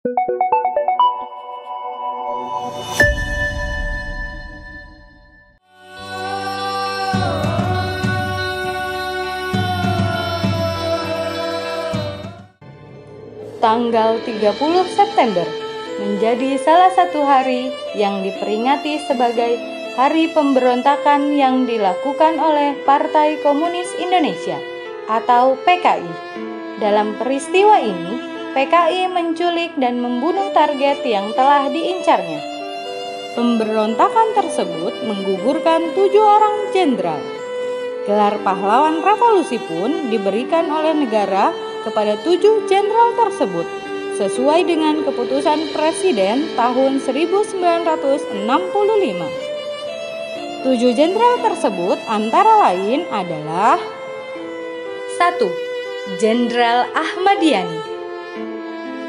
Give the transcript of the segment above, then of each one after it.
Tanggal 30 September menjadi salah satu hari yang diperingati sebagai Hari Pemberontakan yang dilakukan oleh Partai Komunis Indonesia atau PKI. Dalam peristiwa ini, PKI menculik dan membunuh target yang telah diincarnya. Pemberontakan tersebut menggugurkan 7 orang jenderal. Gelar pahlawan revolusi pun diberikan oleh negara kepada 7 jenderal tersebut sesuai dengan keputusan Presiden tahun 1965. 7 jenderal tersebut antara lain adalah 1. Jenderal Ahmad Yani.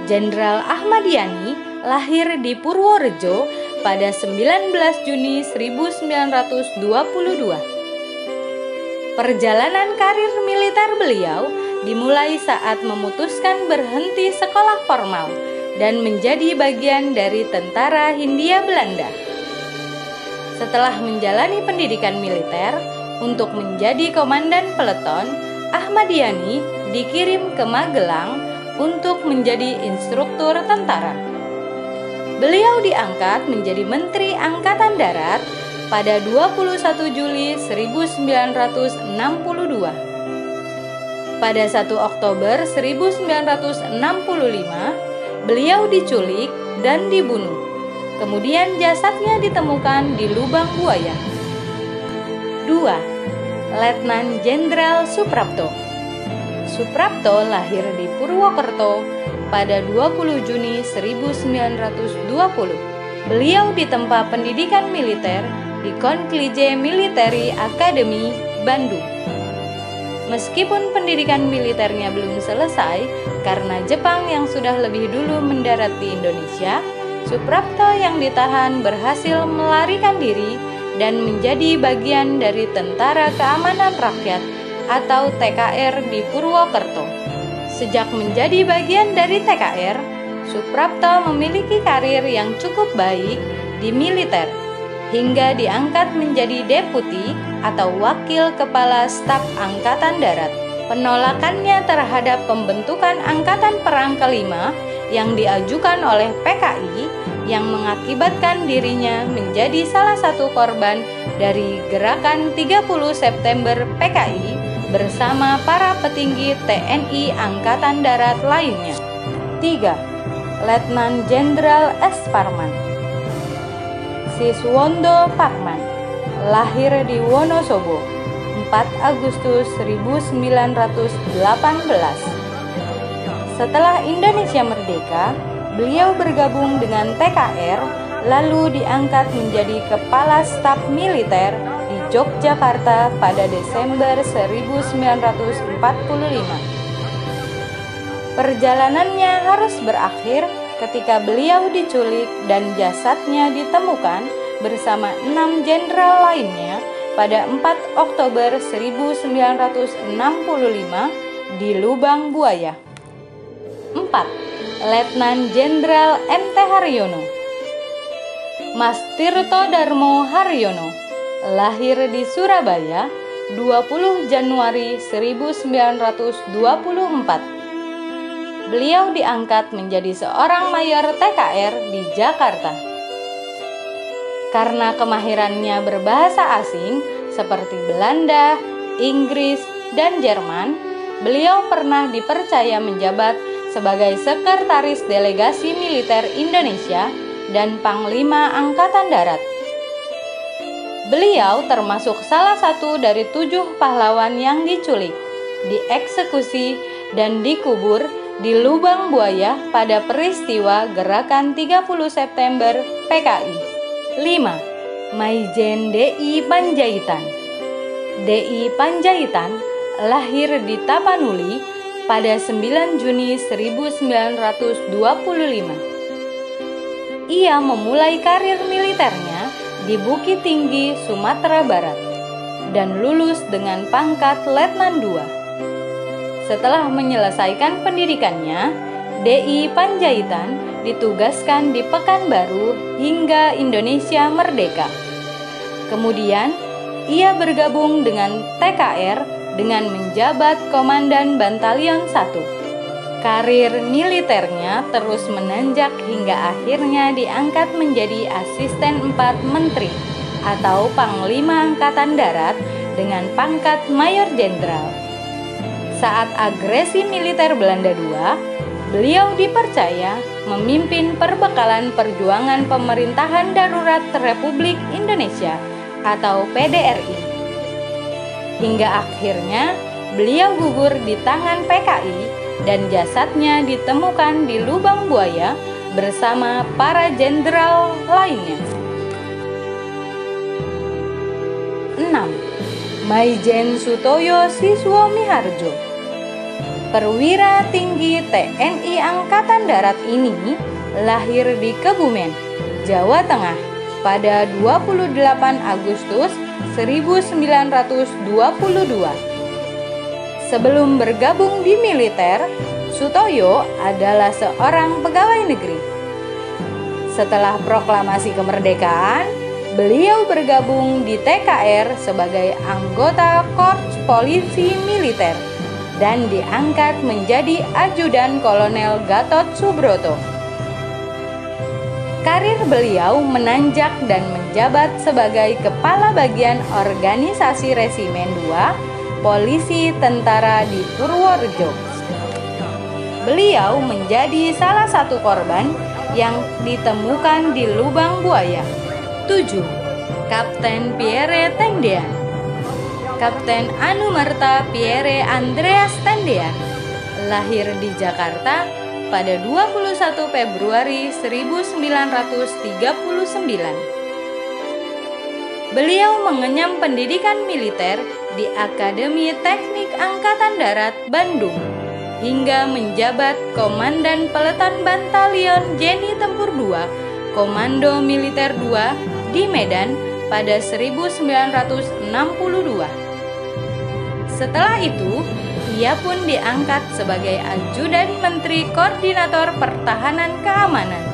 Jenderal Ahmad Yani lahir di Purworejo pada 19 Juni 1922. Perjalanan karir militer beliau dimulai saat memutuskan berhenti sekolah formal dan menjadi bagian dari tentara Hindia Belanda. Setelah menjalani pendidikan militer untuk menjadi komandan peleton, Ahmad Yani dikirim ke Magelang untuk menjadi instruktur tentara. Beliau diangkat menjadi Menteri Angkatan Darat pada 21 Juli 1962. Pada 1 Oktober 1965, beliau diculik dan dibunuh. Kemudian jasadnya ditemukan di lubang buaya. 2. Letnan Jenderal Suprapto. Suprapto lahir di Purwokerto pada 20 Juni 1920. Beliau ditempa pendidikan militer di Konklije Military Academy, Bandung. Meskipun pendidikan militernya belum selesai karena Jepang yang sudah lebih dulu mendarat di Indonesia, Suprapto yang ditahan berhasil melarikan diri dan menjadi bagian dari Tentara Keamanan Rakyat atau TKR di Purwokerto. Sejak menjadi bagian dari TKR, Suprapto memiliki karir yang cukup baik di militer, hingga diangkat menjadi deputi atau wakil kepala staf Angkatan Darat. Penolakannya terhadap pembentukan Angkatan Perang kelima yang diajukan oleh PKI yang mengakibatkan dirinya menjadi salah satu korban dari gerakan 30 September PKI bersama para petinggi TNI Angkatan Darat lainnya. 3. Letnan Jenderal S. Parman. Siswondo Parman lahir di Wonosobo 4 Agustus 1918. Setelah Indonesia merdeka, beliau bergabung dengan TKR lalu diangkat menjadi kepala staf militer di Yogyakarta pada Desember 1945. Perjalanannya harus berakhir ketika beliau diculik dan jasadnya ditemukan bersama 6 jenderal lainnya pada 4 Oktober 1965 di Lubang Buaya. 4. Letnan Jenderal M.T. Haryono. Mas Tirto Darmo Haryono lahir di Surabaya 20 Januari 1924. Beliau diangkat menjadi seorang mayor TKR di Jakarta. Karena kemahirannya berbahasa asing seperti Belanda, Inggris, dan Jerman, beliau pernah dipercaya menjabat sebagai Sekretaris Delegasi Militer Indonesia dan Panglima Angkatan Darat. Beliau termasuk salah satu dari 7 pahlawan yang diculik, dieksekusi, dan dikubur di Lubang Buaya pada peristiwa Gerakan 30 September PKI. 5. Maijen D.I. Panjaitan. D.I. Panjaitan lahir di Tapanuli pada 9 Juni 1925. Ia memulai karir militernya di Bukit Tinggi, Sumatera Barat dan lulus dengan pangkat Letnan II. Setelah menyelesaikan pendidikannya, DI Panjaitan ditugaskan di Pekanbaru hingga Indonesia merdeka. Kemudian, ia bergabung dengan TKR dengan menjabat Komandan Batalion 1. Karir militernya terus menanjak hingga akhirnya diangkat menjadi Asisten 4 Menteri atau Panglima Angkatan Darat dengan pangkat Mayor Jenderal. Saat agresi militer Belanda II, beliau dipercaya memimpin perbekalan perjuangan pemerintahan darurat Republik Indonesia atau PDRI. Hingga akhirnya beliau gugur di tangan PKI dan jasadnya ditemukan di lubang buaya bersama para jenderal lainnya. 6. Maijen Sutoyo Siswo Miharjo. Perwira tinggi TNI Angkatan Darat ini lahir di Kebumen, Jawa Tengah pada 28 Agustus 1922. Sebelum bergabung di militer, Sutoyo adalah seorang pegawai negeri. Setelah proklamasi kemerdekaan, beliau bergabung di TKR sebagai anggota Korps Polisi Militer dan diangkat menjadi Ajudan Kolonel Gatot Subroto. Karir beliau menanjak dan menjabat sebagai Kepala Bagian Organisasi Resimen 2 Polisi Tentara di Purworejo. Beliau menjadi salah satu korban yang ditemukan di lubang buaya. 7. Kapten Pierre Tendean. Kapten Anumerta Pierre Andreas Tendean lahir di Jakarta pada 21 Februari 1939. Beliau mengenyam pendidikan militer di Akademi Teknik Angkatan Darat Bandung hingga menjabat Komandan Peleton Batalion Jeni Tempur II, Komando Militer II di Medan pada 1962. Setelah itu, ia pun diangkat sebagai Ajudan Menteri Koordinator Pertahanan Keamanan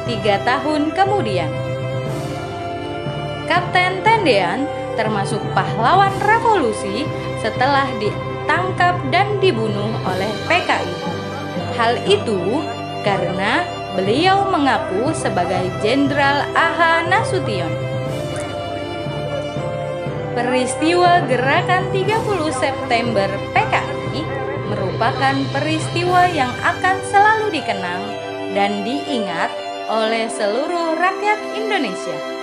3 tahun kemudian. Kapten Tendean termasuk pahlawan revolusi setelah ditangkap dan dibunuh oleh PKI. Hal itu karena beliau mengaku sebagai Jenderal A.H. Nasution. Peristiwa Gerakan 30 September PKI merupakan peristiwa yang akan selalu dikenang dan diingat oleh seluruh rakyat Indonesia.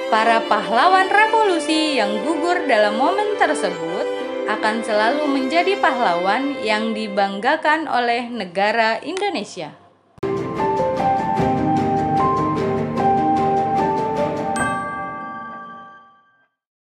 Para pahlawan revolusi yang gugur dalam momen tersebut akan selalu menjadi pahlawan yang dibanggakan oleh negara Indonesia.